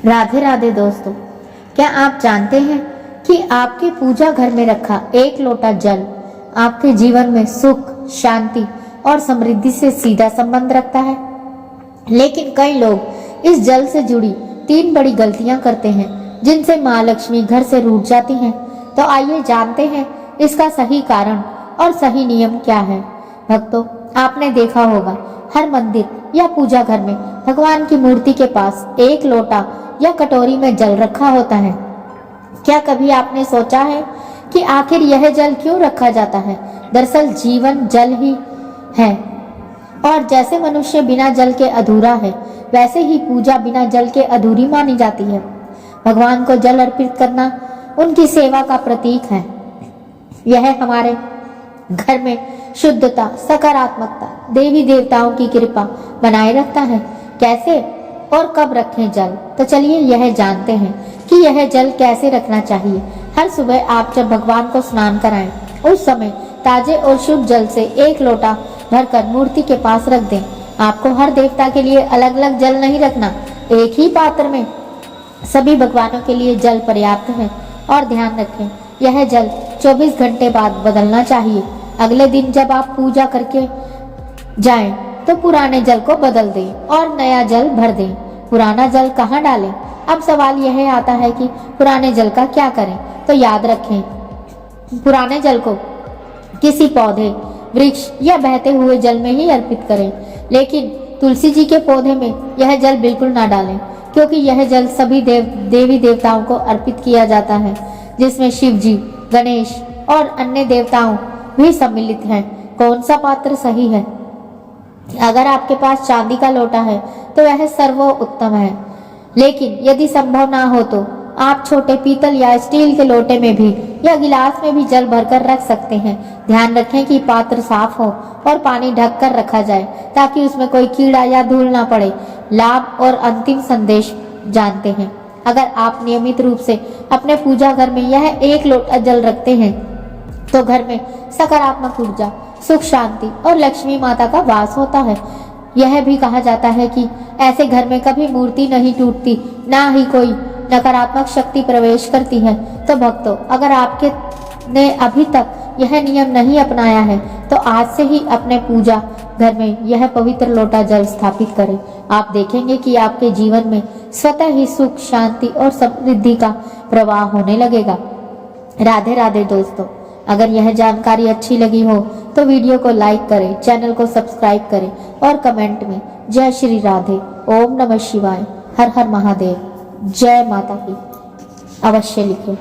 राधे राधे दोस्तों, क्या आप जानते हैं कि आपके पूजा घर में रखा एक लोटा जल आपके जीवन में सुख, शांति और समृद्धि से सीधा संबंध रखता है। लेकिन कई लोग इस जल से जुड़ी 3 बड़ी गलतियां करते हैं जिनसे माँ लक्ष्मी घर से रूठ जाती हैं। तो आइए जानते हैं इसका सही कारण और सही नियम क्या है। भक्तों, आपने देखा होगा हर मंदिर या पूजा घर में भगवान की मूर्ति के पास एक लोटा या कटोरी में जल रखा होता है। क्या कभी आपने सोचा है कि आखिर यह जल क्यों रखा जाता है? दरअसल जीवन जल ही है और जैसे मनुष्य बिना जल के अधूरा है, वैसे ही पूजा बिना जल के अधूरी मानी जाती है। भगवान को जल अर्पित करना उनकी सेवा का प्रतीक है। यह हमारे घर में शुद्धता, सकारात्मकता, देवी देवताओं की कृपा बनाए रखता है। कैसे और कब रखें जल? तो चलिए यह जानते हैं कि यह जल कैसे रखना चाहिए। हर सुबह आप जब भगवान को स्नान कराएं, उस समय ताजे और शुद्ध जल से एक लोटा भरकर मूर्ति के पास रख दें। आपको हर देवता के लिए अलग अलग जल नहीं रखना, एक ही पात्र में सभी भगवानों के लिए जल पर्याप्त है। और ध्यान रखें, यह जल 24 घंटे बाद बदलना चाहिए। अगले दिन जब आप पूजा करके जाएं, तो पुराने जल को बदल दें और नया जल भर दें। पुराना जल कहाँ डालें? अब सवाल यह आता है कि पुराने जल का क्या करें? तो याद रखें, पुराने जल को किसी पौधे, वृक्ष या बहते हुए जल में ही अर्पित करें। लेकिन तुलसी जी के पौधे में यह जल बिल्कुल ना डालें, क्योंकि यह जल सभी देवी देवताओं को अर्पित किया जाता है, जिसमें शिव जी, गणेश और अन्य देवताओं भी सम्मिलित हैं। कौन सा पात्र सही है? अगर आपके पास चांदी का लोटा है तो वह सर्वोत्तम है, लेकिन यदि संभव ना हो तो आप छोटे पीतल या स्टील के लोटे में भी या गिलास में भी जल भरकर रख सकते हैं। ध्यान रखें कि पात्र साफ हो और पानी ढक कर रखा जाए ताकि उसमें कोई कीड़ा या धूल ना पड़े। लाभ और अंतिम संदेश जानते हैं। अगर आप नियमित रूप से अपने पूजा घर में यह एक लोटा जल रखते हैं तो घर में सकारात्मक ऊर्जा, सुख, शांति और लक्ष्मी माता का वास होता है। यह भी कहा जाता है कि ऐसे घर में कभी मूर्ति नहीं टूटती, ना ही कोई नकारात्मक शक्ति प्रवेश करती है। तो भक्तों, अगर आपके ने अभी तक यह नियम नहीं अपनाया है तो आज से ही अपने पूजा घर में यह पवित्र लोटा जल स्थापित करें। आप देखेंगे कि आपके जीवन में स्वतः ही सुख, शांति और समृद्धि का प्रवाह होने लगेगा। राधे राधे दोस्तों, अगर यह जानकारी अच्छी लगी हो तो वीडियो को लाइक करें, चैनल को सब्सक्राइब करें और कमेंट में जय श्री राधे, ओम नमः शिवाय, हर हर महादेव, जय माता की अवश्य लिखें।